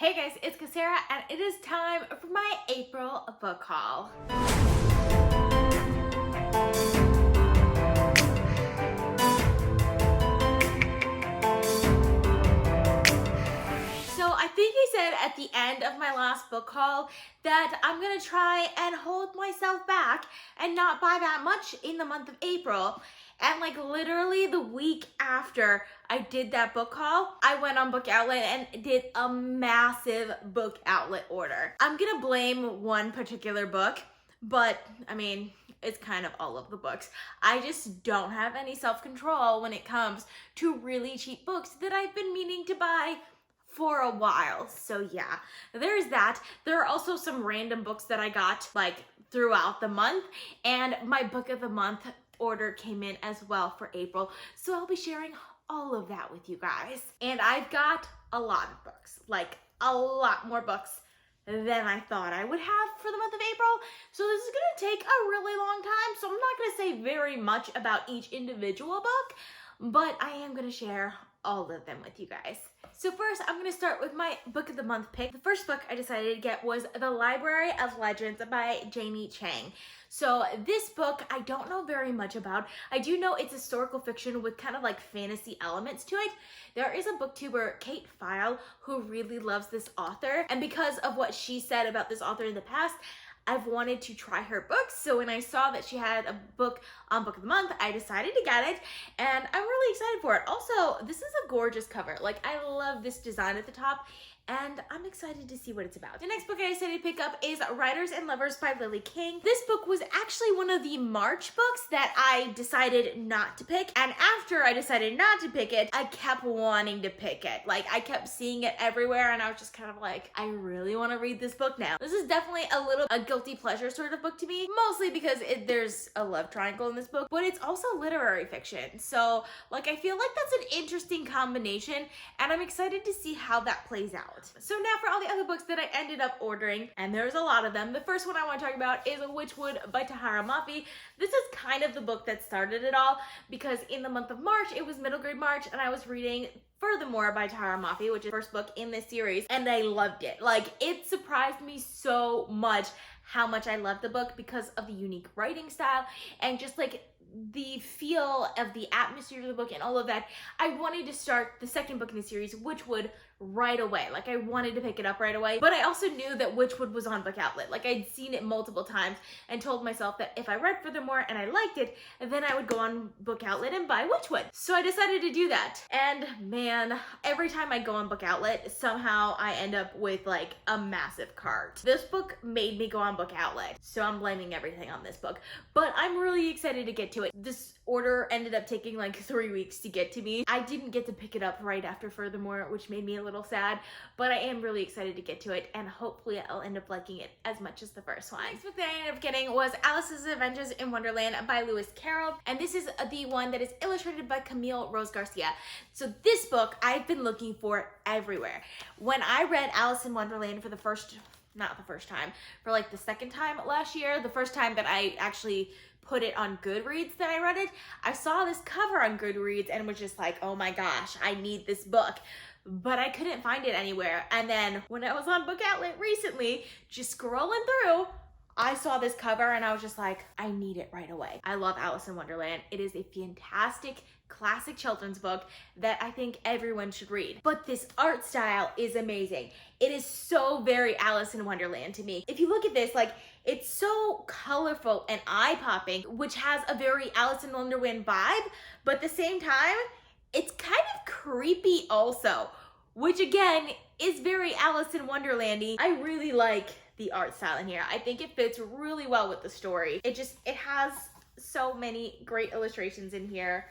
Hey guys, it's Sarah, and it is time for my April book haul. So I think I said at the end of my last book haul that I'm gonna try and hold myself back and not buy that much in the month of April. And like literally the week after I did that book haul, I went on Bookoutlet and did a massive Bookoutlet order. I'm gonna blame one particular book, but I mean, it's kind of all of the books. I just don't have any self-control when it comes to really cheap books that I've been meaning to buy for a while. So yeah, there's that. There are also some random books that I got like throughout the month, and my book of the month order came in as well for April. So I'll be sharing all of that with you guys. And I've got a lot of books, like a lot more books than I thought I would have for the month of April. So this is gonna take a really long time. So I'm not gonna say very much about each individual book, but I am gonna share all of them with you guys. So first, I'm gonna start with my book of the month pick. The first book I decided to get was The Library of Legends by Janie Chang. So this book, I don't know very much about. I do know it's historical fiction with kind of like fantasy elements to it. There is a booktuber, Kate File, who really loves this author. And because of what she said about this author in the past, I've wanted to try her books. So when I saw that she had a book on Book of the Month, I decided to get it, and I'm really excited for it. Also, this is a gorgeous cover. Like, I love this design at the top, and I'm excited to see what it's about. The next book I decided to pick up is Writers and Lovers by Lily King. This book was actually one of the March books that I decided not to pick, and after I decided not to pick it, I kept wanting to pick it. Like, I kept seeing it everywhere, and I was just kind of like, I really want to read this book now. This is definitely a guilty pleasure sort of book to me, mostly because there's a love triangle in this book, but it's also literary fiction. So, like, I feel like that's an interesting combination, and I'm excited to see how that plays out. So now for all the other books that I ended up ordering, and there's a lot of them. The first one I want to talk about is Whichwood by Tahereh Mafi. This is kind of the book that started it all, because in the month of March, it was middle grade March, and I was reading Furthermore by Tahereh Mafi, which is the first book in this series, and I loved it. Like, it surprised me so much how much I loved the book because of the unique writing style and just like the feel of the atmosphere of the book and all of that. I wanted to start the second book in the series, Whichwood, right away. Like, I wanted to pick it up right away, but I also knew that Whichwood was on Bookoutlet. Like, I'd seen it multiple times and told myself that if I read Furthermore and I liked it, then I would go on Bookoutlet and buy Whichwood. So I decided to do that. And man, every time I go on Bookoutlet, somehow I end up with like a massive cart. This book made me go on Bookoutlet, so I'm blaming everything on this book. But I'm really excited to get to it. This order ended up taking like 3 weeks to get to me. I didn't get to pick it up right after Furthermore, which made me a little sad, but I am really excited to get to it, and hopefully I'll end up liking it as much as the first one. The next book that I ended up getting was Alice's Adventures in Wonderland by Lewis Carroll, and this is the one that is illustrated by Camille Rose Garcia. So this book I've been looking for everywhere. When I read Alice in Wonderland for for like the second time last year, the first time that I actually put it on Goodreads that I read it, I saw this cover on Goodreads and was just like, oh my gosh, I need this book. But I couldn't find it anywhere. And then when I was on Bookoutlet recently, just scrolling through, I saw this cover and I was just like, I need it right away. I love Alice in Wonderland. It is a fantastic classic children's book that I think everyone should read. But this art style is amazing. It is so very Alice in Wonderland to me. If you look at this, like, it's so colorful and eye-popping, which has a very Alice in Wonderland vibe, but at the same time, it's kind of creepy also, which again is very Alice in Wonderland-y. I really like the art style in here. I think it fits really well with the story. It has so many great illustrations in here.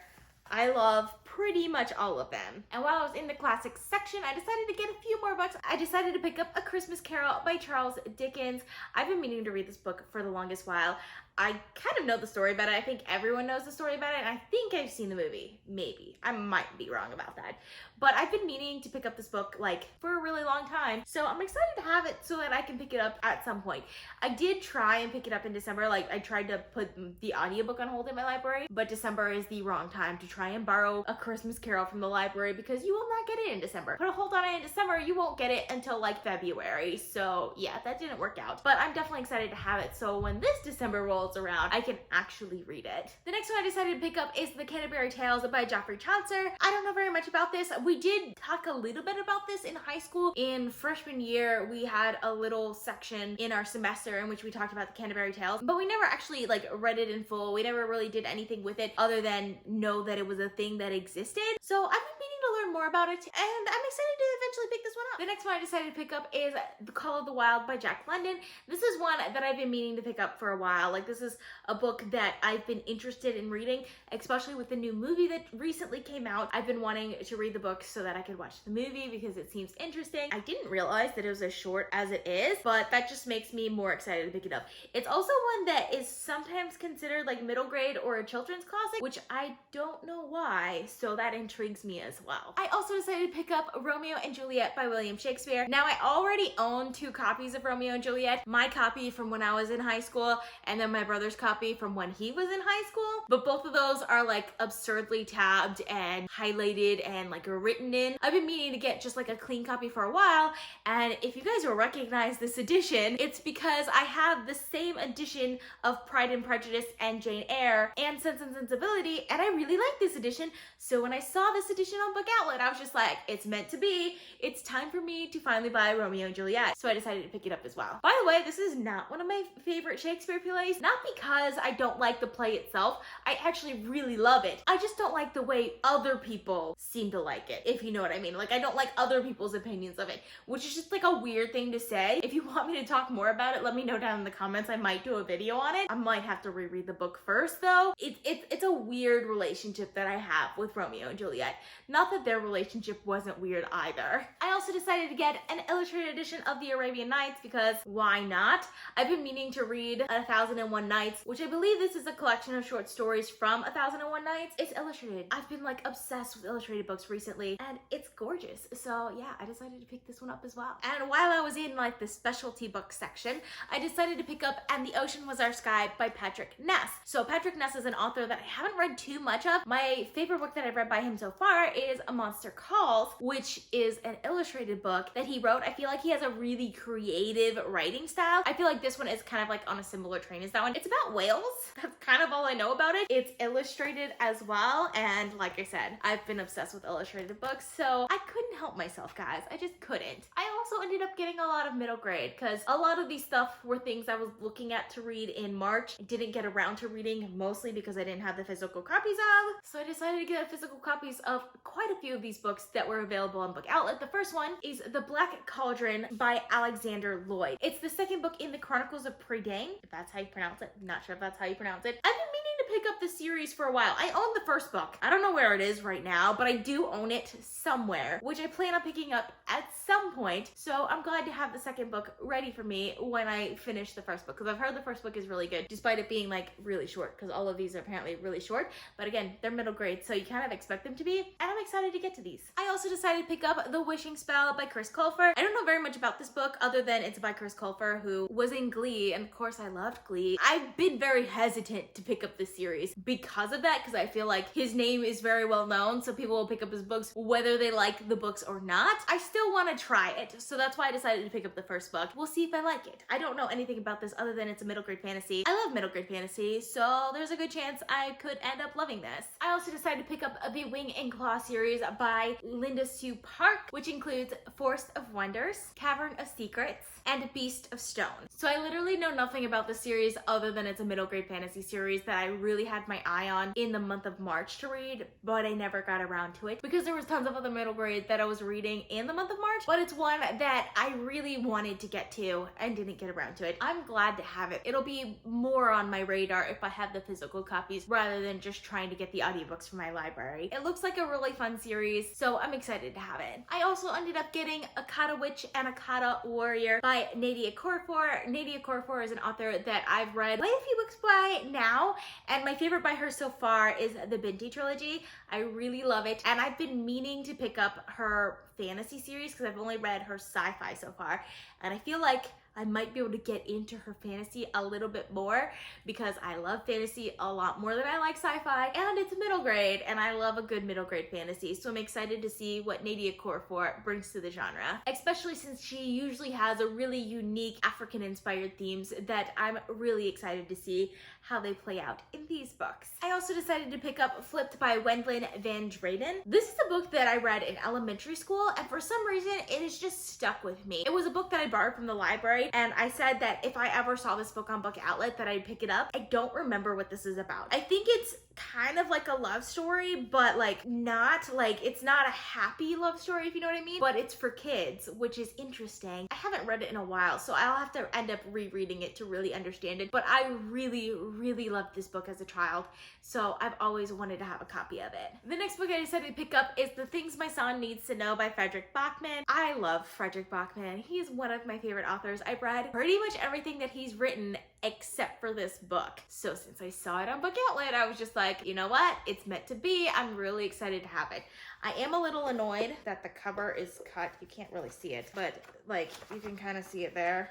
I love pretty much all of them. And while I was in the classics section, I decided to get a few more books. I decided to pick up A Christmas Carol by Charles Dickens. I've been meaning to read this book for the longest while. I kind of know the story about it. I think everyone knows the story about it, and I think I've seen the movie. Maybe. I might be wrong about that. But I've been meaning to pick up this book, like, for a really long time. So I'm excited to have it so that I can pick it up at some point. I did try and pick it up in December. Like, I tried to put the audiobook on hold in my library, but December is the wrong time to try and borrow a Christmas Carol from the library because you will not get it in December. Put a hold on it in December, you won't get it until like February. So yeah, that didn't work out. But I'm definitely excited to have it, so when this December rolls around, I can actually read it. The next one I decided to pick up is the Canterbury Tales by Geoffrey Chaucer. I don't know very much about this. We did talk a little bit about this in high school. In freshman year, we had a little section in our semester in which we talked about the Canterbury Tales, but we never actually like read it in full. We never really did anything with it other than know that it was a thing that existed. So I've been meaning to learn more about it, and I'm excited to eventually pick this one up. The next one I decided to pick up is The Call of the Wild by Jack London. This is one that I've been meaning to pick up for a while. Like, this is a book that I've been interested in reading, especially with the new movie that recently came out. I've been wanting to read the book so that I could watch the movie because it seems interesting. I didn't realize that it was as short as it is, but that just makes me more excited to pick it up. It's also one that is sometimes considered like middle grade or a children's classic, which I don't know why, so that intrigues me as well. I also decided to pick up Romeo and Juliet by William Shakespeare. Now, I already own 2 copies of Romeo and Juliet, my copy from when I was in high school, and then my brother's copy from when he was in high school, but both of those are like absurdly tabbed and highlighted and like written in. I've been meaning to get just like a clean copy for a while, and if you guys will recognize this edition, it's because I have the same edition of Pride and Prejudice and Jane Eyre and Sense and Sensibility, and I really like this edition. So when I saw this edition on Bookoutlet, I was just like, it's meant to be. It's time for me to finally buy Romeo and Juliet. So I decided to pick it up as well. By the way, this is not one of my favorite Shakespeare plays, not because I don't like the play itself. I actually really love it. I just don't like the way other people seem to like it, if you know what I mean. Like, I don't like other people's opinions of it, which is just like a weird thing to say. If you want me to talk more about it, let me know down in the comments. I might do a video on it. I might have to reread the book first though. It's a weird relationship that I have with Romeo and Juliet. Not that their relationship wasn't weird either. I also decided to get an illustrated edition of the Arabian Nights because why not? I've been meaning to read 1001 Nights, which I believe this is a collection of short stories from 1001 Nights. It's illustrated. I've been like obsessed with illustrated books recently, and it's gorgeous. So yeah, I decided to pick this one up as well. And while I was in like the specialty book section, I decided to pick up And the Ocean Was Our Sky by Patrick Ness. So Patrick Ness is an author that I haven't read too much of. My favorite book that I've read by him so far is A Monster Calls, which is an illustrated book that he wrote. I feel like he has a really creative writing style. I feel like this one is kind of like on a similar train as that one. It's about whales. That's kind of all I know about it. It's illustrated as well, and like I said, I've been obsessed with illustrated books, so I couldn't help myself, guys. I just couldn't. I also ended up getting a lot of middle grade because a lot of these stuff were things I was looking at to read in March. I didn't get around to reading, mostly because I didn't have the physical copies of, so I decided to get physical copies of quite a few of these books that were available on Bookoutlet. The first one is The Black Cauldron by Alexander Lloyd. It's the second book in the Chronicles of Prydain, if that's how you pronounce it. I'm not sure if that's how you pronounce it. I've been meaning to pick up the series for a while. I own the first book. I don't know where it is right now, but I do own it somewhere, which I plan on picking up at some point. So I'm glad to have the second book ready for me when I finish the first book, because I've heard the first book is really good, despite it being like really short, because all of these are apparently really short. But again, they're middle grade, so you kind of expect them to be, and I'm excited to get to these. I also decided to pick up The Wishing Spell by Chris Colfer. I don't know very much about this book other than it's by Chris Colfer, who was in Glee, and of course I loved Glee. I've been very hesitant to pick up this series because of that, because I feel like his name is very well known, so people will pick up his books whether they like the books or not. I still want to try it, so that's why I decided to pick up the first book. We'll see if I like it. I don't know anything about this other than it's a middle grade fantasy. I love middle grade fantasy, so there's a good chance I could end up loving this. I also decided to pick up the Wing and Claw series by Linda Sue Park, which includes Forest of Wonders, Cavern of Secrets, and Beast of Stone. So I literally know nothing about the series other than it's a middle grade fantasy series that I really had my eye on in the month of March to read, but I never got around to it because there was tons of other middle grade that I was reading in the month of March, but it's one that I really wanted to get to and didn't get around to it. I'm glad to have it. It'll be more on my radar if I have the physical copies rather than just trying to get the audiobooks from my library. It looks like a really fun series, so I'm excited to have it. I also ended up getting Akata Witch and Akata Warrior by Nnedi Okorafor. Nnedi Okorafor is an author that I've read quite a few books by now, and my favorite by her so far is the Binti trilogy. I really love it, and I've been meaning to pick up her fantasy series because I've only read her sci-fi so far, and I feel like I might be able to get into her fantasy a little bit more because I love fantasy a lot more than I like sci-fi, and it's middle grade and I love a good middle grade fantasy. So I'm excited to see what Nnedi Okorafor brings to the genre, especially since she usually has a really unique African inspired themes that I'm really excited to see how they play out in these books. I also decided to pick up Flipped by Wendelin van Draanen. This is a book that I read in elementary school, and for some reason it has just stuck with me. It was a book that I borrowed from the library, and I said that if I ever saw this book on Bookoutlet that I'd pick it up. I don't remember what this is about. I think it's kind of like a love story, but like not like, it's not a happy love story, if you know what I mean, but it's for kids, which is interesting. I haven't read it in a while, so I'll have to end up rereading it to really understand it, but I really loved this book as a child, so I've always wanted to have a copy of it. The next book I decided to pick up is The Things My Son Needs to Know by Fredrik Backman. I love Fredrik Backman. He's one of my favorite authors. I've read pretty much everything that he's written except for this book. So since I saw it on Bookoutlet, I was just like, you know what? It's meant to be. I'm really excited to have it. I am a little annoyed that the cover is cut. You can't really see it, but like you can kind of see it there.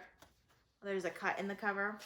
There's a cut in the cover,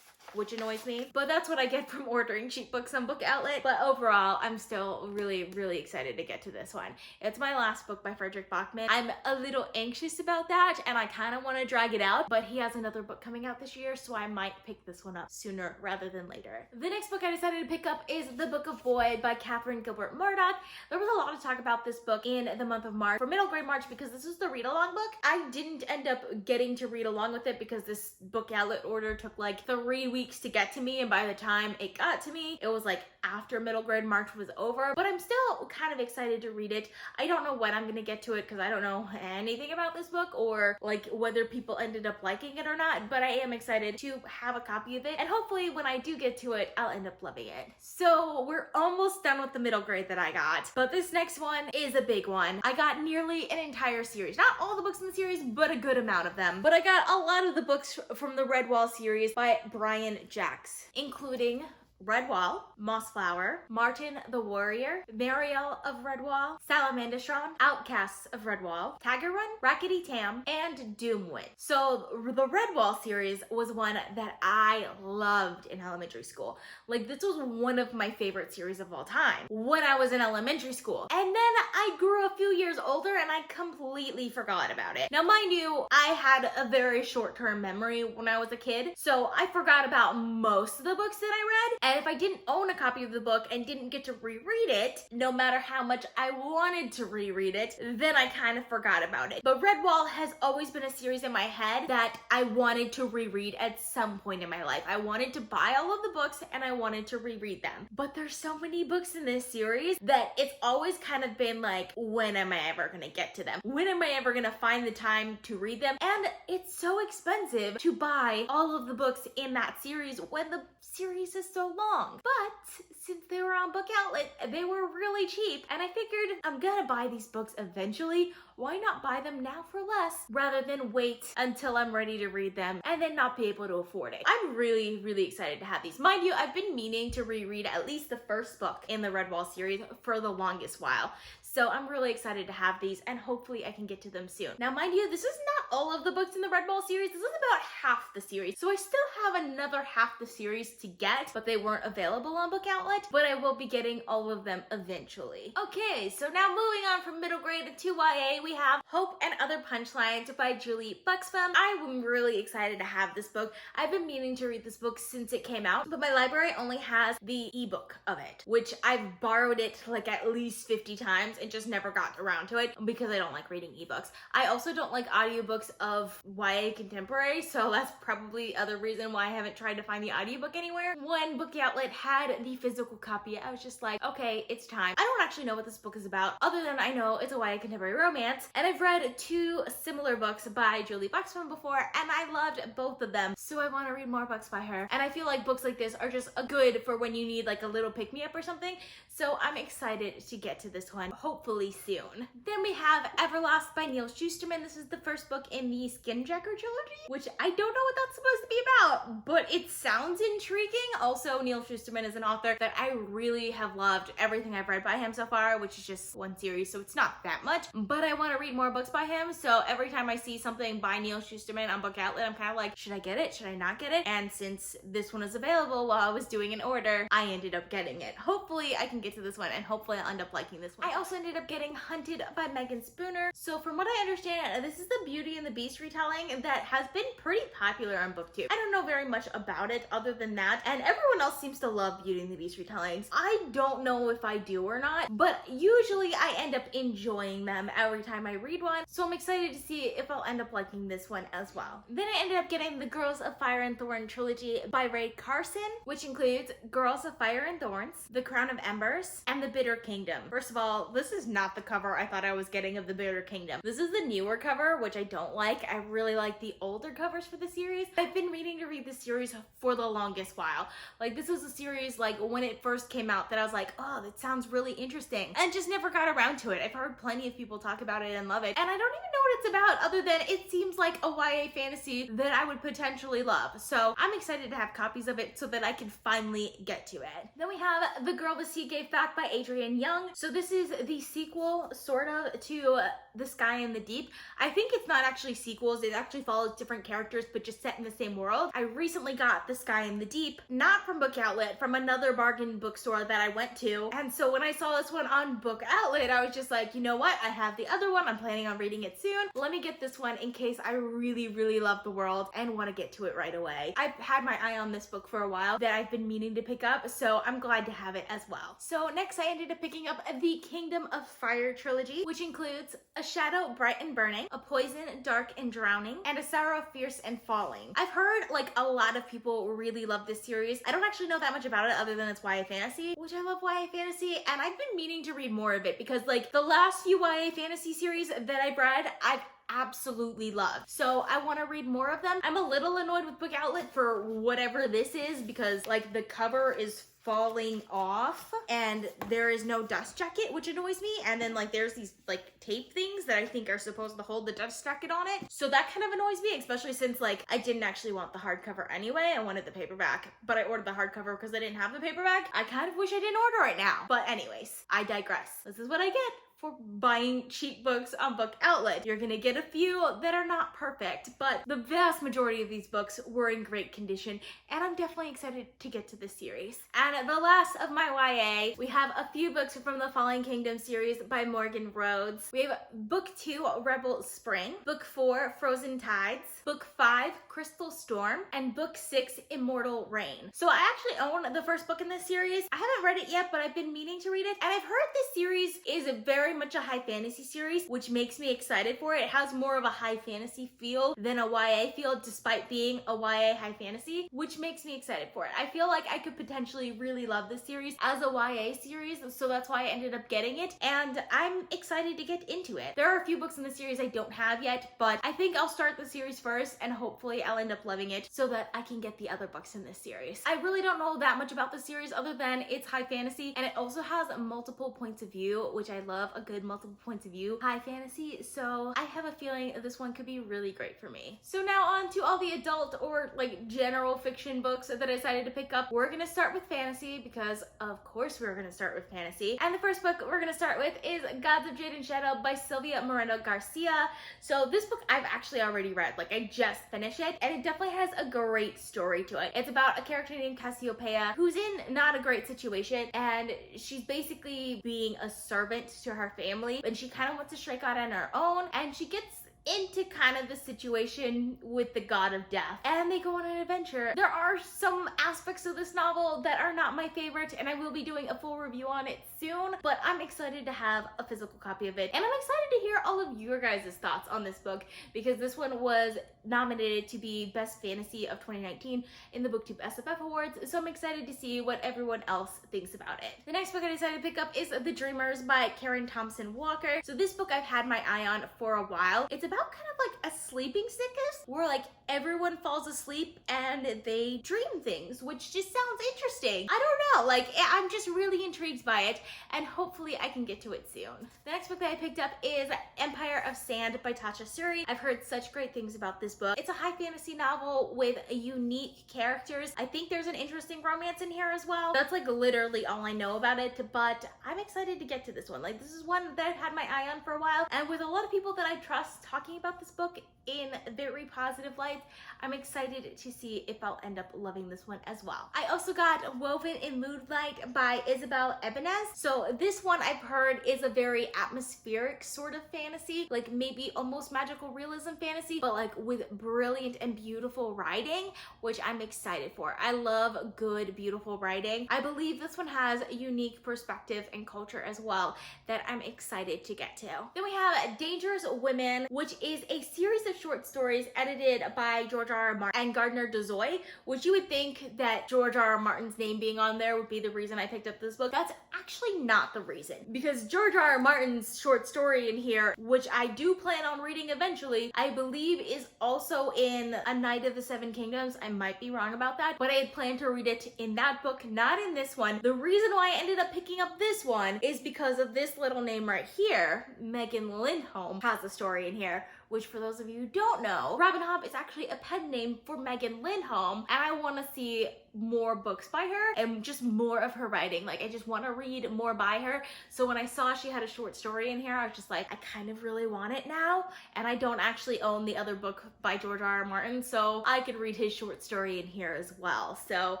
which annoys me, but that's what I get from ordering cheap books on Bookoutlet. But overall, I'm still really excited to get to this one. It's my last book by Fredrik Backman. I'm a little anxious about that, and I kind of want to drag it out, but he has another book coming out this year, so I might pick this one up sooner rather than later. The next book I decided to pick up is The Book of Boyd by Catherine Gilbert Murdoch. There was a lot of talk about this book in the month of March, for middle grade March, because this was the read-along book. I didn't end up getting to read along with it because this Bookoutlet order took like 3 weeks to get to me, and by the time it got to me, it was like after middle grade March was over, but I'm still kind of excited to read it. I don't know when I'm gonna get to it because I don't know anything about this book or like whether people ended up liking it or not, but I am excited to have a copy of it, and hopefully when I do get to it, I'll end up loving it. So we're almost done with the middle grade that I got, but this next one is a big one. I got nearly an entire series, not all the books in the series, but a good amount of them, but I got a lot of the books from the Redwall series by Brian Jacks, including Redwall, Mossflower, Martin the Warrior, Mariel of Redwall, Salamandastron, Outcasts of Redwall, Tagarun, Rackety Tam, and Doomwit. So the Redwall series was one that I loved in elementary school. Like, this was one of my favorite series of all time when I was in elementary school. And then I grew a few years older and I completely forgot about it. Now, mind you, I had a very short-term memory when I was a kid, so I forgot about most of the books that I read. And if I didn't own a copy of the book and didn't get to reread it, no matter how much I wanted to reread it, then I kind of forgot about it. But Redwall has always been a series in my head that I wanted to reread at some point in my life. I wanted to buy all of the books and I wanted to reread them. But there's so many books in this series that it's always kind of been like, when am I ever gonna get to them? When am I ever gonna find the time to read them? And it's so expensive to buy all of the books in that series when the series is so long. But since they were on Bookoutlet, they were really cheap, and I figured I'm gonna buy these books eventually. Why not buy them now for less rather than wait until I'm ready to read them and then not be able to afford it? I'm really excited to have these. Mind you, I've been meaning to reread at least the first book in the Redwall series for the longest while. So I'm really excited to have these, and hopefully I can get to them soon. Now, mind you, this is not all of the books in the Redwall series. This is about half the series. So I still have another half the series to get, but they weren't available on Bookoutlet, but I will be getting all of them eventually. Okay, so now moving on from middle grade to YA, we have Hope and Other Punchlines by Julie Buxbaum. I'm really excited to have this book. I've been meaning to read this book since it came out, but my library only has the ebook of it, which I've borrowed it like at least 50 times and just never got around to it because I don't like reading ebooks. I also don't like audiobooks of YA contemporary, so that's probably the other reason why I haven't tried to find the audiobook anywhere. When Bookoutlet had the physical copy, I was just like, okay, it's time. I don't actually know what this book is about, other than I know it's a YA contemporary romance, and I've read 2 similar books by Julie Buxbaum before, and I loved both of them, so I want to read more books by her. And I feel like books like this are just good for when you need like a little pick-me-up or something, so I'm excited to get to this one. hopefully soon. Then we have Everlast by Neil Shusterman. This is the first book in the Skinjacker trilogy, which I don't know what that's supposed to be about, but it sounds intriguing. Also, Neil Shusterman is an author that I really have loved everything I've read by him so far, which is just one series, so it's not that much, but I want to read more books by him. So every time I see something by Neil Shusterman on Bookoutlet, I'm kind of like, should I get it? Should I not get it? And since this one is available while I was doing an order, I ended up getting it. Hopefully I can get to this one, and hopefully I'll end up liking this one. I also ended up getting Hunted by Megan Spooner. So from what I understand, this is the Beauty and the Beast retelling that has been pretty popular on BookTube. I don't know very much about it other than that, and everyone else seems to love Beauty and the Beast retellings. I don't know if I do or not, but usually I end up enjoying them every time I read one, so I'm excited to see if I'll end up liking this one as well. Then I ended up getting the Girls of Fire and Thorn trilogy by Ray Carson, which includes Girls of Fire and Thorns, The Crown of Embers, and The Bitter Kingdom. First of all, this is not the cover I thought I was getting of The Bitter Kingdom. This is the newer cover, which I don't like. I really like the older covers for the series. I've been meaning to read this series for the longest while. Like, this was a series, like, when it first came out that I was like, oh, that sounds really interesting, and just never got around to it. I've heard plenty of people talk about it and love it, and I don't even know what it's about other than it seems like a YA fantasy that I would potentially love. So I'm excited to have copies of it so that I can finally get to it. Then we have The Girl the Sea Gave Back by Adrienne Young. So this is the sequel, sort of, to The Sky and the Deep. I think it's not actually sequels. It actually follows different characters, but just set in the same world. I recently got The Sky and the Deep, not from Bookoutlet, from another bargain bookstore that I went to. And so when I saw this one on Bookoutlet, I was just like, you know what? I have the other one. I'm planning on reading it soon. Let me get this one in case I really, really love the world and want to get to it right away. I've had my eye on this book for a while that I've been meaning to pick up, so I'm glad to have it as well. So next I ended up picking up the Kingdom of Fire trilogy, which includes A Shadow Bright and Burning, A Poison Dark and Drowning, and A Sorrow Fierce and Falling. I've heard like a lot of people really love this series. I don't actually know that much about it other than it's YA fantasy, which I love YA fantasy, and I've been meaning to read more of it because like the last few YA fantasy series that I've read, I've absolutely love. So I want to read more of them. I'm a little annoyed with Bookoutlet for whatever this is because like the cover is falling off and there is no dust jacket, which annoys me, and then like there's these like tape things that I think are supposed to hold the dust jacket on it, so that kind of annoys me, especially since like I didn't actually want the hardcover anyway. I wanted the paperback, but I ordered the hardcover because I didn't have the paperback. I kind of wish I didn't order it now, but anyways, I digress. This is what I get for buying cheap books on Bookoutlet. You're gonna get a few that are not perfect, but the vast majority of these books were in great condition, and I'm definitely excited to get to this series. And the last of my YA, we have a few books from the Fallen Kingdom series by Morgan Rhodes. We have Book 2, Rebel Spring, Book 4, Frozen Tides, Book 5, Crystal Storm, and Book 6, Immortal Rain. So I actually own the first book in this series. I haven't read it yet, but I've been meaning to read it, and I've heard this series is very much a high fantasy series, which makes me excited for it. It has more of a high fantasy feel than a YA feel, despite being a YA high fantasy, which makes me excited for it. I feel like I could potentially really love this series as a YA series, so that's why I ended up getting it, and I'm excited to get into it. There are a few books in the series I don't have yet, but I think I'll start the series first, and hopefully I'll end up loving it so that I can get the other books in this series. I really don't know that much about the series other than it's high fantasy, and it also has multiple points of view, which I love. A good multiple points of view high fantasy, so I have a feeling this one could be really great for me. So now on to all the adult or like general fiction books that I decided to pick up. We're gonna start with fantasy because of course we're gonna start with fantasy, and the first book we're gonna start with is Gods of Jade and Shadow by Sylvia Moreno Garcia. So this book I've actually already read, like I just finished it, and it definitely has a great story to it. It's about a character named Cassiopeia who's in not a great situation, and she's basically being a servant to her family, and she kind of wants to strike out on her own, and she gets into kind of the situation with the god of death, and they go on an adventure. There are some aspects of this novel that are not my favorite, and I will be doing a full review on it soon, but I'm excited to have a physical copy of it, and I'm excited to hear all of your guys' thoughts on this book because this one was nominated to be Best Fantasy of 2019 in the BookTube SFF Awards, so I'm excited to see what everyone else thinks about it. The next book I decided to pick up is The Dreamers by Karen Thompson Walker. So this book I've had my eye on for a while. It's about kind of like a sleeping sickness where like everyone falls asleep and they dream things, which just sounds interesting. I don't know, like I'm just really intrigued by it, and hopefully I can get to it soon. The next book that I picked up is Empire of Sand by Serie. I've heard such great things about this book. It's a high fantasy novel with unique characters. I think there's an interesting romance in here as well. That's like literally all I know about it, but I'm excited to get to this one. Like this is one that I've had my eye on for a while, and with a lot of people that I trust talking about this book in very positive lights, I'm excited to see if I'll end up loving this one as well. I also got Woven in Moonlight by Isabel Ebanez. So this one I've heard is a very atmospheric sort of fantasy, like maybe almost magical realism fantasy, but like with brilliant and beautiful writing, which I'm excited for. I love good, beautiful writing. I believe this one has a unique perspective and culture as well that I'm excited to get to. Then we have Dangerous Women, which is a series of short stories edited by George R.R. Martin and Gardner Dozois, which you would think that George R.R. Martin's name being on there would be the reason I picked up this book. That's actually not the reason, because George R.R. Martin's short story in here, which I do plan on reading eventually, I believe is also in A Knight of the Seven Kingdoms. I might be wrong about that, but I had planned to read it in that book, not in this one. The reason why I ended up picking up this one is because of this little name right here. Megan Lindholm has a story in here, which for those of you who don't know, Robin Hobb is actually a pen name for Megan Lindholm, and I want to see more books by her and just more of her writing. Like I just want to read more by her. So when I saw she had a short story in here, I was just like, I kind of really want it now, and I don't actually own the other book by George R.R. Martin, so I could read his short story in here as well. So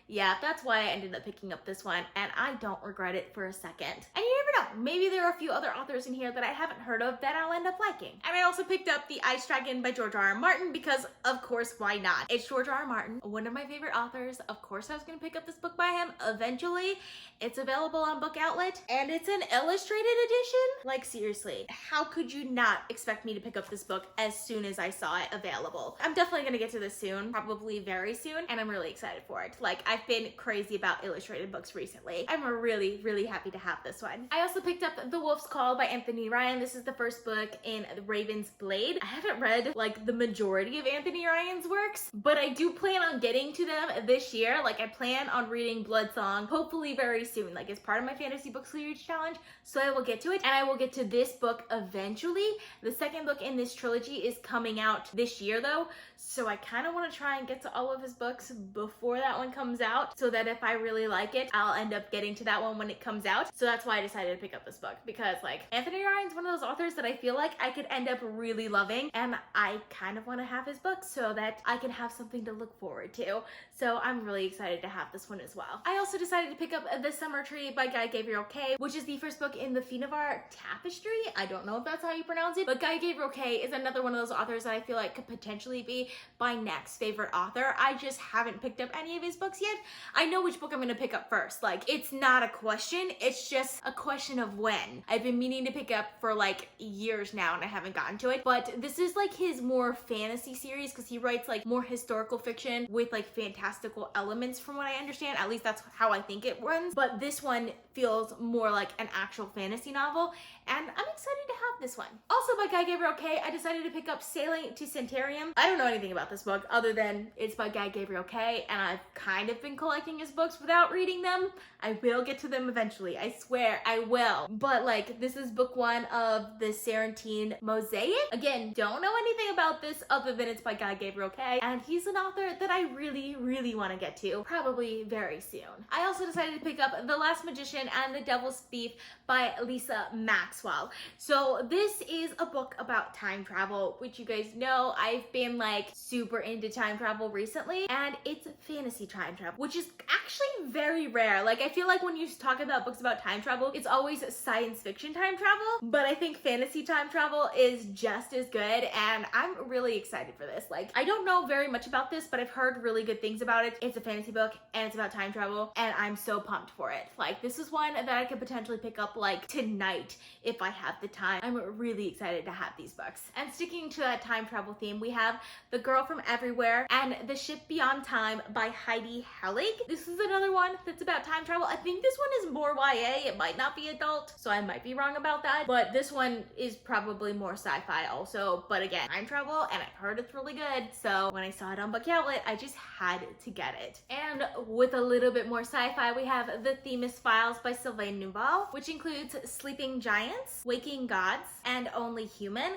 yeah, that's why I ended up picking up this one, and I don't regret it for a second. And you never know, maybe there are a few other authors in here that I haven't heard of that I'll end up liking. And I also picked up The Ice Dragon by George R.R. Martin because, of course, why not? It's George R.R. Martin, one of my favorite authors. Of course I was gonna pick up this book by him eventually. It's available on Bookoutlet, and it's an illustrated edition. Like seriously, how could you not expect me to pick up this book as soon as I saw it available? I'm definitely gonna get to this soon, probably very soon, and I'm really excited for it. Like I've been crazy about illustrated books recently. I'm really, really happy to have this one. I also picked up The Wolf's Call by Anthony Ryan. This is the first book in The Raven's Blade. I haven't read like the majority of Anthony Ryan's works, but I do plan on getting to them this year. Like I plan on reading Bloodsong hopefully very soon. Like it's part of my fantasy book series challenge, so I will get to it, and I will get to this book eventually. The second book in this trilogy is coming out this year though, so I kind of want to try and get to all of his books before that one comes out, so that if I really like it, I'll end up getting to that one when it comes out. So that's why I decided to pick up this book, because like Anthony Ryan's one of those authors that I feel like I could end up really loving, and I kind of want to have his books so that I can have something to look forward to. So I'm really excited to have this one as well. I also decided to pick up The Summer Tree by Guy Gabriel Kay, which is the first book in the Finavar Tapestry. I don't know if that's how you pronounce it, but Guy Gabriel Kay is another one of those authors that I feel like could potentially be my next favorite author. I just haven't picked up any of his books yet. I know which book I'm gonna pick up first. Like, it's not a question, it's just a question of when. I've been meaning to pick up for like years now and I haven't gotten to it, but this is like his more fantasy series because he writes like more historical fiction with like fantastical elements from what I understand. At least that's how I think it runs, but this one feels more like an actual fantasy novel, and I'm excited to have this one. Also by Guy Gabriel Kay, I decided to pick up Sailing to Centurium. I don't know anything about this book other than it's by Guy Gabriel Kay, and I've kind of been collecting his books without reading them. I will get to them eventually, I swear I will. But like, this is book one of the Sarantine Mosaic. Again, don't know anything about this other than it's by Guy Gabriel Kay, and he's an author that I really, really want to get to, probably very soon. I also decided to pick up The Last Magician and the Devil's Thief by Lisa Maxwell. So this is a book about time travel, which you guys know I've been like super into time travel recently, and it's fantasy time travel, which is actually very rare. Like, I feel like when you talk about books about time travel, it's always science fiction time travel, but I think fantasy time travel is just as good, and I'm really excited for this. Like, I don't know very much about this, but I've heard really good things about it. It's a fantasy book and it's about time travel, and I'm so pumped for it. Like, this is one that I could potentially pick up like tonight if I have the time. I'm really excited to have these books. And sticking to that time travel theme, we have The Girl from Everywhere and The Ship Beyond Time by Heidi Hellig. This is another one that's about time travel. I think this one is more YA. It might not be adult. adult, so I might be wrong about that, but this one is probably more sci-fi also. But again, time travel, and I've heard it's really good, so when I saw it on Bookoutlet, I just had to get it. And with a little bit more sci-fi, we have The Themis Files by Sylvain Neuval, which includes Sleeping Giants, Waking Gods, and Only Human.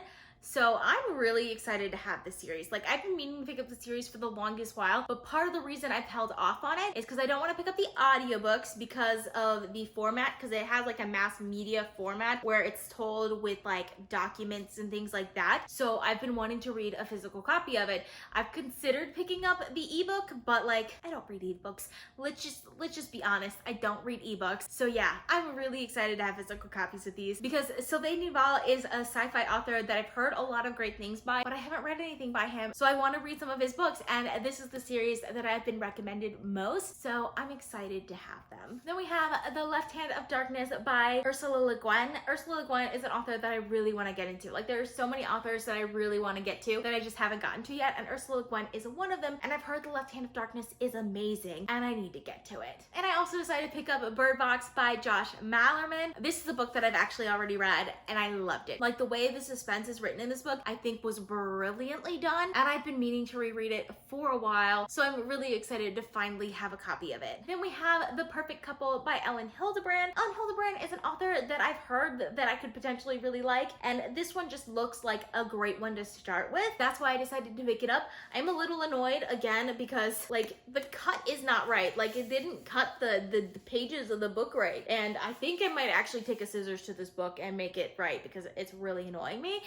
So I'm really excited to have this series. Like, I've been meaning to pick up the series for the longest while, but part of the reason I've held off on it is because I don't want to pick up the audiobooks because of the format, because it has like a mass media format where it's told with like documents and things like that. So I've been wanting to read a physical copy of it. I've considered picking up the ebook, but like, I don't read ebooks. Let's just be honest, I don't read ebooks. So yeah, I'm really excited to have physical copies of these because Sylvain Neuval is a sci-fi author that I've heard a lot of great things by, but I haven't read anything by him, so I want to read some of his books, and this is the series that I've been recommended most, so I'm excited to have them. Then we have The Left Hand of Darkness by Ursula Le Guin. Ursula Le Guin is an author that I really want to get into. Like, there are so many authors that I really want to get to that I just haven't gotten to yet, and Ursula Le Guin is one of them, and I've heard The Left Hand of Darkness is amazing, and I need to get to it. And I also decided to pick up Bird Box by Josh Malerman. This is a book that I've actually already read, and I loved it. Like, the way the suspense is written in this book, I think was brilliantly done, and I've been meaning to reread it for a while, so I'm really excited to finally have a copy of it. Then we have The Perfect Couple by Ellen Hildebrand. Ellen Hildebrand is an author that I've heard that I could potentially really like, and this one just looks like a great one to start with. That's why I decided to pick it up. I'm a little annoyed again because like the cut is not right. Like, it didn't cut the pages of the book right, and I think I might actually take a scissors to this book and make it right because it's really annoying me.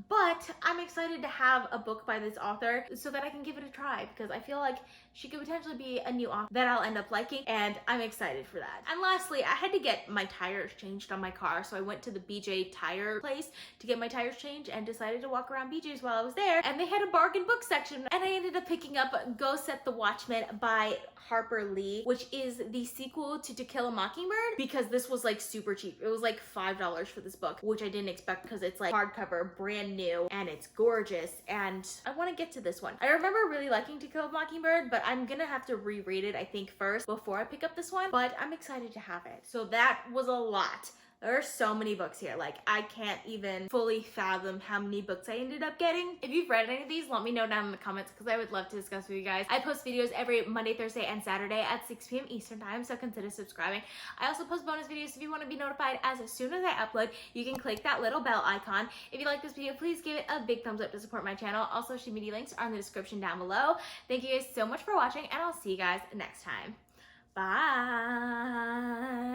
But I'm excited to have a book by this author so that I can give it a try, because I feel like she could potentially be a new author that I'll end up liking, and I'm excited for that. And lastly, I had to get my tires changed on my car, so I went to the BJ tire place to get my tires changed and decided to walk around BJ's while I was there, and they had a bargain book section, and I ended up picking up Go Set the Watchman by Harper Lee, which is the sequel to To Kill a Mockingbird, because this was like super cheap. It was like $5 for this book, which I didn't expect because it's like hardcover, brand new, and it's gorgeous, and I want to get to this one. I remember really liking To Kill a Mockingbird, but I'm gonna have to reread it, I think, first before I pick up this one, but I'm excited to have it. So that was a lot. There are so many books here. Like, I can't even fully fathom how many books I ended up getting. If you've read any of these, let me know down in the comments because I would love to discuss with you guys. I post videos every Monday, Thursday, and Saturday at 6 p.m. Eastern time, so consider subscribing. I also post bonus videos if you want to be notified as soon as I upload. You can click that little bell icon. If you like this video, please give it a big thumbs up to support my channel. All social media links are in the description down below. Thank you guys so much for watching, and I'll see you guys next time. Bye!